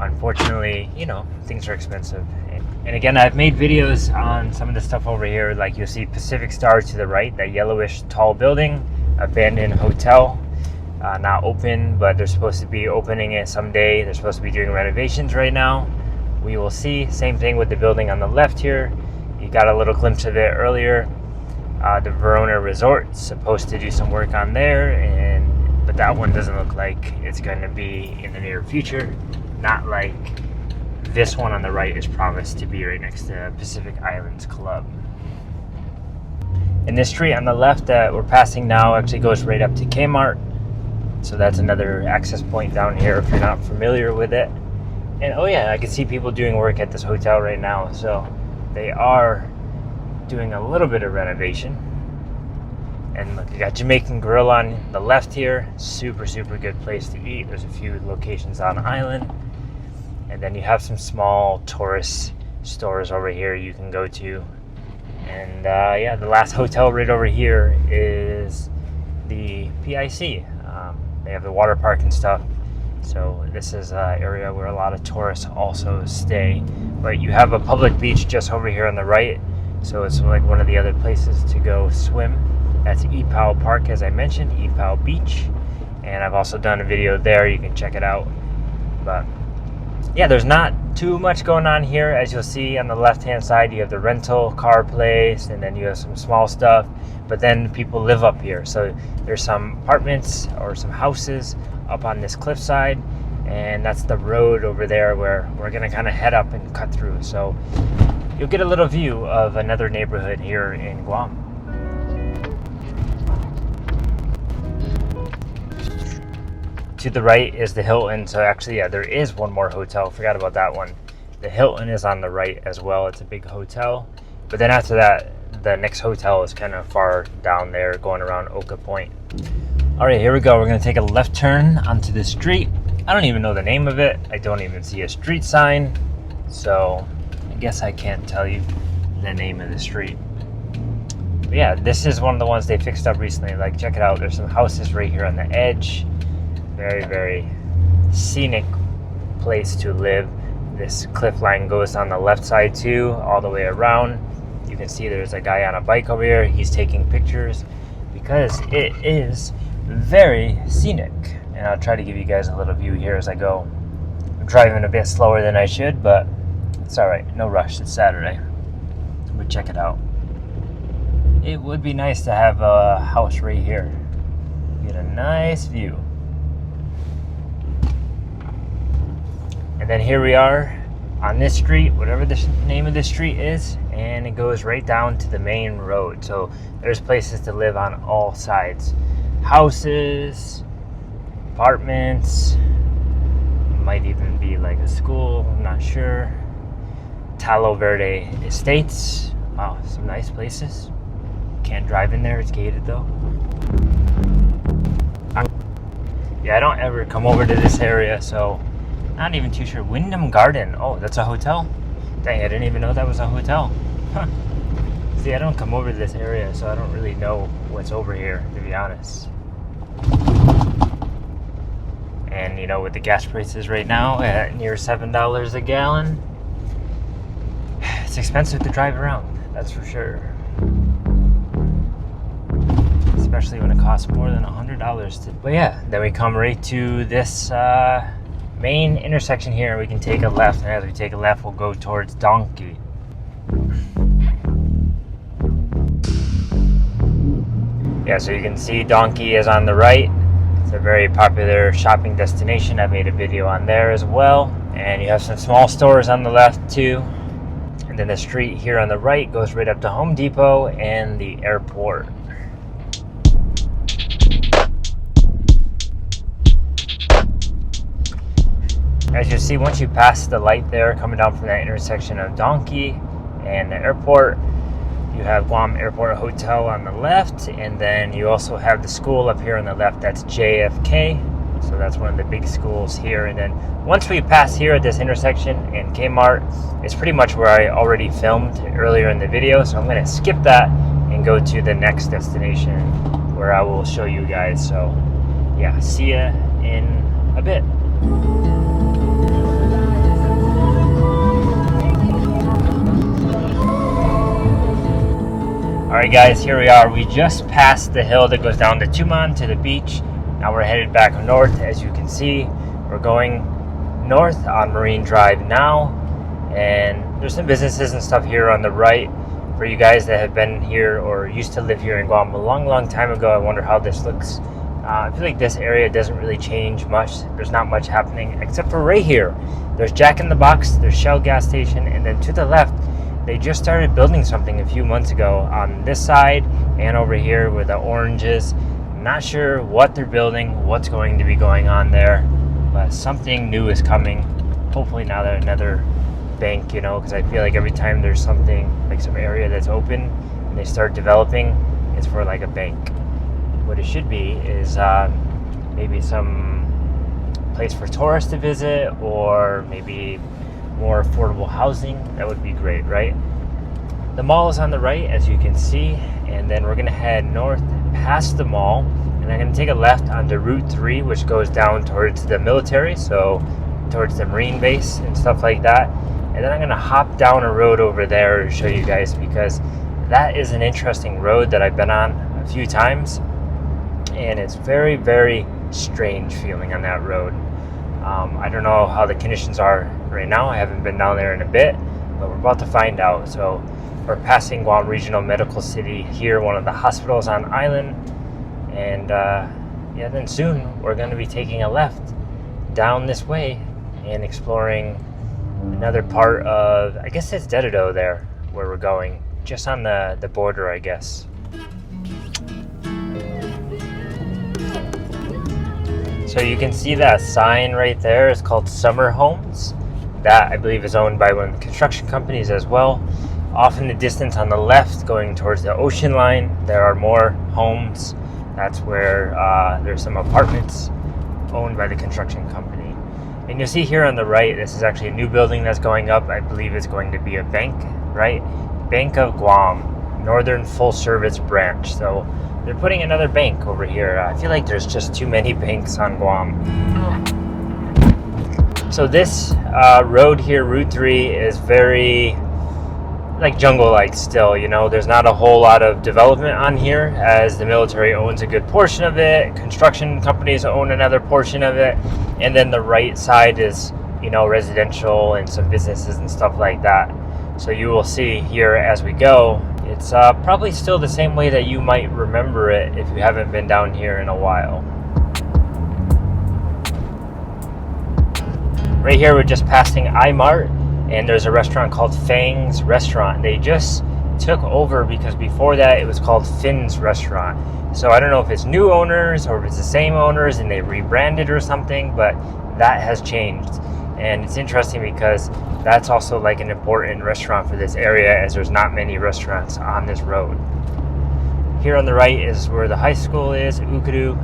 unfortunately, you know, things are expensive. And again, I've made videos on some of the stuff over here. Like you'll see Pacific Star to the right, that yellowish tall building, abandoned hotel, not open, but they're supposed to be opening it someday. They're supposed to be doing renovations right now. We will see. Same thing with the building on the left here. You got a little glimpse of it earlier. The Verona Resort, supposed to do some work on there, but that one doesn't look like it's going to be in the near future. Not like this one on the right is promised to be right next to Pacific Islands Club. And this street on the left that we're passing now actually goes right up to Kmart. So that's another access point down here if you're not familiar with it. And oh yeah, I can see people doing work at this hotel right now. So they are doing a little bit of renovation. And look, you got Jamaican Grill on the left here. Super, super good place to eat. There's a few locations on island. And then you have some small tourist stores over here you can go to. And yeah, the last hotel right over here is the PIC. They have the water park and stuff. So this is an area where a lot of tourists also stay. But you have a public beach just over here on the right. So it's like one of the other places to go swim. That's Epau Park, as I mentioned, Epau Beach. And I've also done a video there. You can check it out. But yeah, there's not too much going on here. As you'll see on the left-hand side, you have the rental car place, and then you have some small stuff. But then people live up here. So there's some apartments or some houses up on this cliffside, and that's the road over there where we're gonna kind of head up and cut through. So you'll get a little view of another neighborhood here in Guam. To the right is the Hilton. So actually, yeah, there is one more hotel. Forgot about that one. The Hilton is on the right as well. It's a big hotel. But then after that, the next hotel is kind of far down there, going around Oka Point. All right, here we go. We're going to take a left turn onto the street. I don't even know the name of it. I don't even see a street sign. So I guess I can't tell you the name of the street. But yeah, this is one of the ones they fixed up recently. Like, check it out. There's some houses right here on the edge. Very, very scenic place to live. This cliff line goes on the left side too, all the way around. You can see there's a guy on a bike over here. He's taking pictures because it is very scenic. And I'll try to give you guys a little view here as I go. I'm driving a bit slower than I should, but it's all right. No rush. It's Saturday. But check it out. It would be nice to have a house right here. Get a nice view. And then here we are on this street, whatever the name of this street is, and it goes right down to the main road. So there's places to live on all sides. Houses, apartments, might even be like a school, I'm not sure. Talo Verde Estates. Wow, some nice places. Can't drive in there, it's gated though. Yeah, I don't ever come over to this area, so not even too sure. Wyndham Garden. Oh, that's a hotel? Dang, I didn't even know that was a hotel. Huh. See, I don't come over to this area, so I don't really know what's over here, to be honest. And, you know, with the gas prices right now at near $7 a gallon, it's expensive to drive around, that's for sure. Especially when it costs more than $100 to... But yeah, then we come right to this main intersection here. We can take a left, and as we take a left, we'll go towards Donkey. Yeah, so you can see Donkey is on the right. It's a very popular shopping destination. I made a video on there as well. And you have some small stores on the left too. And then the street here on the right goes right up to Home Depot and the airport. As you see, once you pass the light there, coming down from that intersection of Donkey and the airport, you have Guam Airport Hotel on the left, and then you also have the school up here on the left. That's JFK. So that's one of the big schools here. And then once we pass here at this intersection in Kmart, it's pretty much where I already filmed earlier in the video. So I'm going to skip that and go to the next destination where I will show you guys. So yeah, see ya in a bit. Alright guys, here we are. We just passed the hill that goes down to Tumon to the beach. Now we're headed back north. As you can see, we're going north on Marine Drive now, and there's some businesses and stuff here on the right. For you guys that have been here or used to live here in Guam a long time ago, I wonder how this looks. I feel like this area doesn't really change much. There's not much happening except for right here. There's Jack in the Box, there's Shell gas station, and then to the left they just started building something a few months ago on this side and over here with the oranges. Not sure what they're building, what's going to be going on there, but something new is coming. Hopefully not another bank, you know, because I feel like every time there's something, like some area that's open and they start developing, it's for like a bank. What it should be is maybe some place for tourists to visit, or maybe more affordable housing. That would be great, right? The mall is on the right, as you can see, and then we're going to head north past the mall, and I'm going to take a left onto Route 3, which goes down towards the military, so towards the Marine base and stuff like that. And then I'm going to hop down a road over there to show you guys, because that is an interesting road that I've been on a few times, and it's very strange feeling on that road. I don't know how the conditions are right now. I haven't been down there in a bit, but we're about to find out. So we're passing Guam Regional Medical City here, one of the hospitals on island, and yeah, then soon we're going to be taking a left down this way and exploring another part of, I guess it's Dededo there where we're going, just on the border, I guess. So you can see that sign right there is called Summer Homes. That I believe is owned by one of the construction companies as well. Off in the distance on the left, going towards the ocean line, there are more homes. That's where there's some apartments owned by the construction company. And you'll see here on the right, this is actually a new building that's going up. I believe it's going to be a bank, right? Bank of Guam, Northern Full Service Branch. So they're putting another bank over here. I feel like there's just too many banks on Guam. So this road here, Route 3, is very like jungle-like still, you know. There's not a whole lot of development on here, as the military owns a good portion of it, construction companies own another portion of it, and then the right side is, you know, residential and some businesses and stuff like that. So you will see here as we go, it's probably still the same way that you might remember it if you haven't been down here in a while. Right here we're just passing iMart, and there's a restaurant called Fang's Restaurant. They just took over, because before that it was called Finn's Restaurant. So I don't know if it's new owners or if it's the same owners and they rebranded or something, but that has changed. And it's interesting because that's also like an important restaurant for this area, as there's not many restaurants on this road. Here on the right is where the high school is, Ukadu.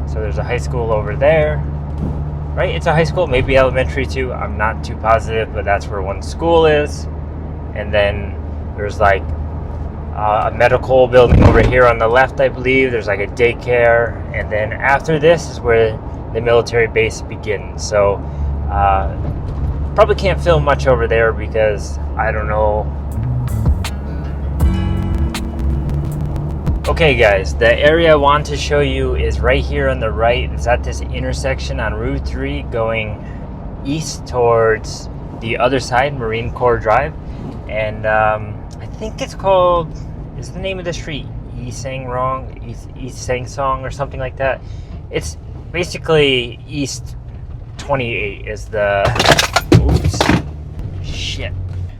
So there's a high school over there. Right, it's a high school, maybe elementary too. I'm not too positive, but that's where one school is. And then there's like a medical building over here on the left, I believe. There's like a daycare. And then after this is where the military base begins. So probably can't film much over there because I don't know. Okay guys, the area I want to show you is right here on the right. It's at this intersection on Route 3 going east towards the other side, Marine Corps Drive. And I think it's called, is the name of the street East Sang Song or something like that. It's basically East 28 is the, oops, shit.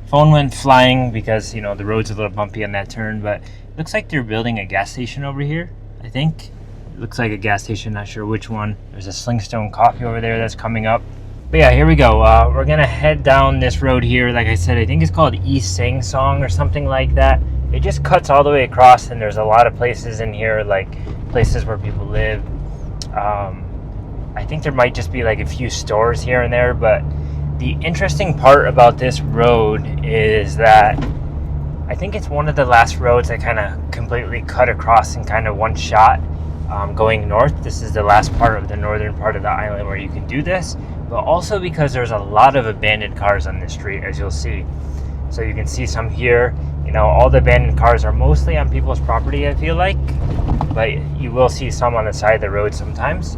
Phone went flying because, you know, the road's a little bumpy on that turn, but looks like they're building a gas station over here, I think. It looks like a gas station, not sure which one. There's a Slingstone Coffee over there that's coming up. But yeah, here we go. We're gonna head down this road here. Like I said, I think it's called East Sang Song or something like that. It just cuts all the way across, and there's a lot of places in here, like places where people live. I think there might just be like a few stores here and there, but the interesting part about this road is that I think it's one of the last roads that kind of completely cut across in kind of one shot going north. This is the last part of the northern part of the island where you can do this, but also because there's a lot of abandoned cars on this street, as you'll see. So you can see some here. You know, all the abandoned cars are mostly on people's property, I feel like, but you will see some on the side of the road sometimes.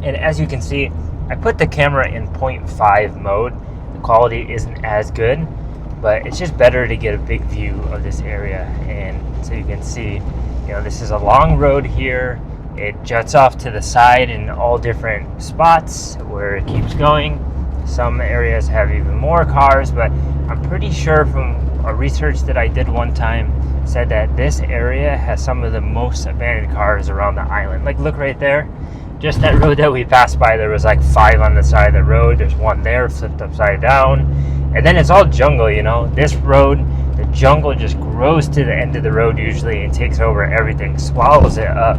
And as you can see, I put the camera in 0.5 mode. The quality isn't as good, but it's just better to get a big view of this area. And so you can see, you know, this is a long road here. It juts off to the side in all different spots where it keeps going. Some areas have even more cars, but I'm pretty sure from a research that I did one time said that this area has some of the most abandoned cars around the island. Like, look right there. Just that road that we passed by, there was like 5 on the side of the road. There's one there flipped upside down. And then it's all jungle, you know. This road, the jungle just grows to the end of the road usually and takes over everything, swallows it up.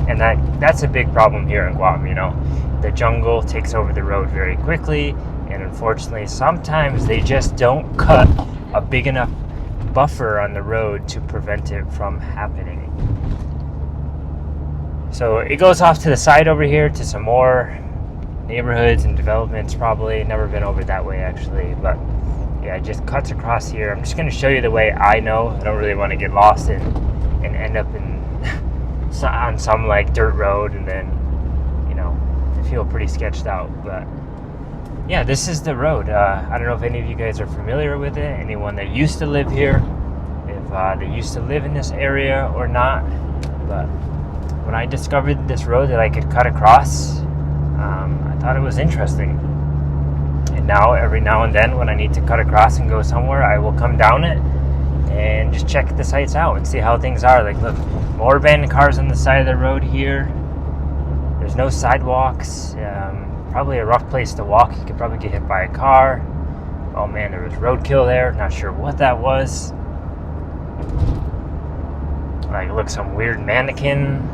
And that's a big problem here in Guam, you know. The jungle takes over the road very quickly, and unfortunately sometimes they just don't cut a big enough buffer on the road to prevent it from happening. So it goes off to the side over here to some more neighborhoods and developments. Probably never been over that way actually, but yeah, it just cuts across here. I'm just going to show you the way I know. I don't really want to get lost and end up in on some like dirt road, and then, you know, I feel pretty sketched out. But yeah, this is the road. I don't know if any of you guys are familiar with it, anyone that used to live here, if they used to live in this area or not. But when I discovered this road that I could cut across, I thought it was interesting. And now, every now and then, when I need to cut across and go somewhere, I will come down it and just check the sites out and see how things are. Like, look, more abandoned cars on the side of the road here. There's no sidewalks. Probably a rough place to walk. You could probably get hit by a car. Oh man, there was roadkill there. Not sure what that was. Like, look, some weird mannequin.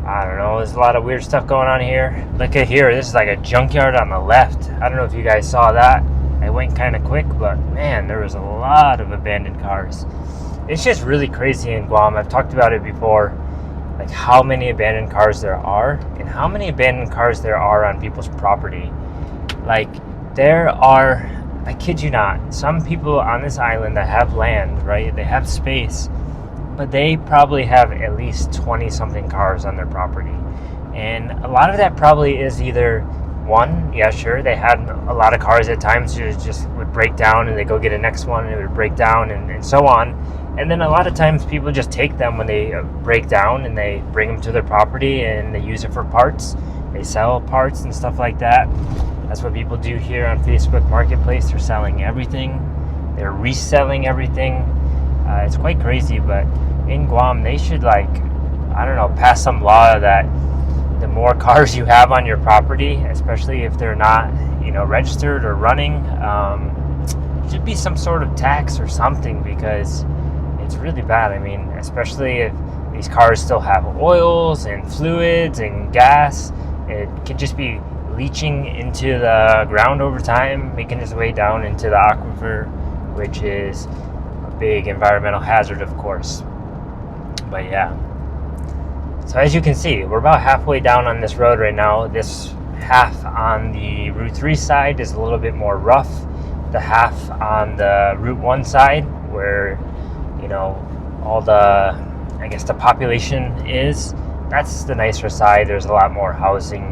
I don't know, there's a lot of weird stuff going on here. Look at here, this is like a junkyard on the left. I don't know if you guys saw that. I went kind of quick, but man, there was a lot of abandoned cars. It's just really crazy in Guam. I've talked about it before, like how many abandoned cars there are and how many abandoned cars there are on people's property. Like, there are, I kid you not, some people on this island that have land, right? They have space, but they probably have at least 20-something cars on their property. And a lot of that probably is either, one, yeah, sure, they had a lot of cars at times, it just would break down and they go get a next one and it would break down and so on. And then a lot of times people just take them when they break down and they bring them to their property and they use it for parts. They sell parts and stuff like that. That's what people do here on Facebook Marketplace. They're selling everything. They're reselling everything. It's quite crazy, but in Guam, they should, like, I don't know, pass some law that the more cars you have on your property, especially if they're not, you know, registered or running, should be some sort of tax or something, because it's really bad. I mean, especially if these cars still have oils and fluids and gas, it could just be leaching into the ground over time, making its way down into the aquifer, which is big environmental hazard, of course. But yeah, so as you can see, we're about halfway down on this road right now. This half on the Route 3 side is a little bit more rough. The half on the Route 1 side, where, you know, all the, I guess, the population is, that's the nicer side. There's a lot more housing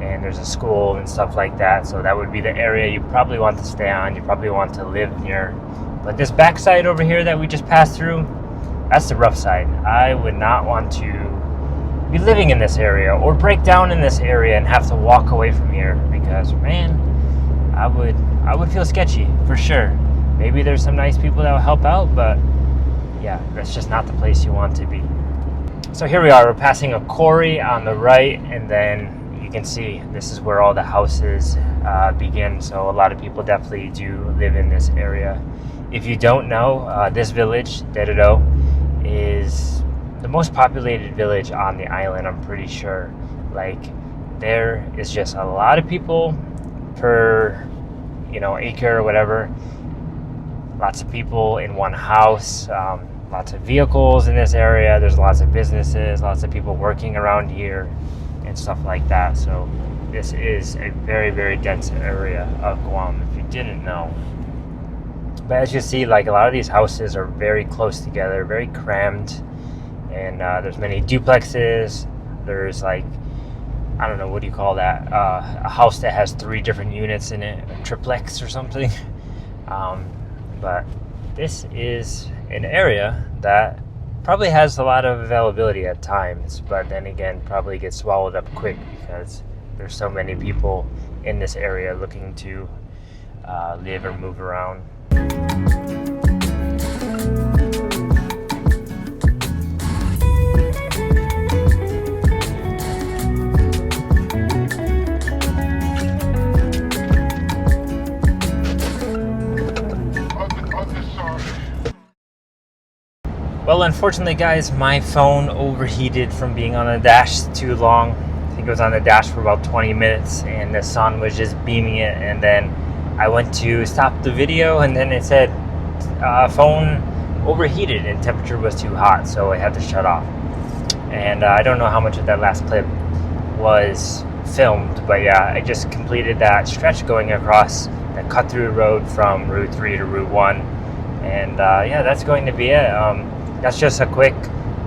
and there's a school and stuff like that, so that would be the area you probably want to stay on, you probably want to live near. But this backside over here that we just passed through, that's the rough side. I would not want to be living in this area or break down in this area and have to walk away from here, because, man, I would feel sketchy for sure. Maybe there's some nice people that will help out, but yeah, that's just not the place you want to be. So here we are, we're passing a quarry on the right, and then, you can see this is where all the houses begin. So a lot of people definitely do live in this area. If you don't know, this village, Dededo, is the most populated village on the island, I'm pretty sure. Like, there is just a lot of people per, acre or whatever. Lots of people in one house, lots of vehicles in this area. There's lots of businesses, lots of people working around here and stuff like that. So this is a very, very dense area of Guam, if you didn't know. But as you see, like, a lot of these houses are very close together, very crammed, and there's many duplexes. There's, like, I don't know, what do you call that? A house that has 3 different units in it, a triplex or something. But this is an area that probably has a lot of availability at times, but then again, probably gets swallowed up quick because there's so many people in this area looking to live or move around. Well, unfortunately, guys, my phone overheated from being on the dash too long. I think it was on the dash for about 20 minutes, and the sun was just beaming it, and then I went to stop the video, and then it said phone overheated and temperature was too hot, so I had to shut off. And I don't know how much of that last clip was filmed, but yeah, I just completed that stretch going across the cut-through road from Route 3 to Route 1, and yeah, that's going to be it. That's just a quick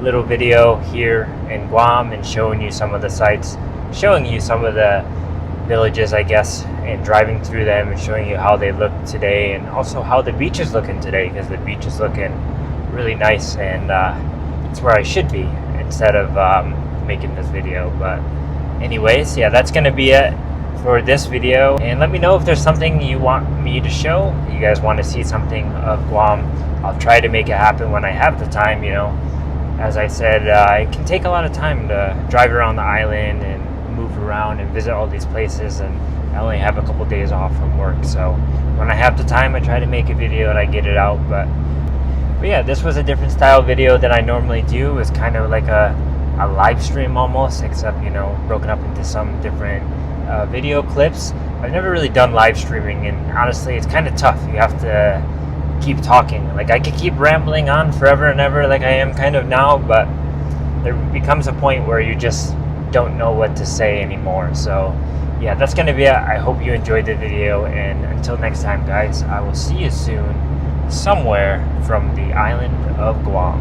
little video here in Guam and showing you some of the sites, showing you some of the villages, I guess, and driving through them and showing you how they look today, and also how the beach is looking today, because the beach is looking really nice, and it's where I should be instead of making this video. But anyways, yeah, that's gonna be it for this video, and let me know if there's something you want me to show. You guys want to see something of Guam. I'll try to make it happen when I have the time. As I said, it can take a lot of time to drive around the island and move around and visit all these places, and I only have a couple days off from work, so when I have the time I try to make a video and I get it out. But yeah, this was a different style video than I normally do. It's kind of like a live stream almost, except broken up into some different video clips. I've never really done live streaming, and honestly it's kind of tough. You have to keep talking. Like, I could keep rambling on forever and ever like I am kind of now, but there becomes a point where you just don't know what to say anymore. So yeah, that's gonna be it. I hope you enjoyed the video, and until next time, guys, I will see you soon somewhere from the island of Guam.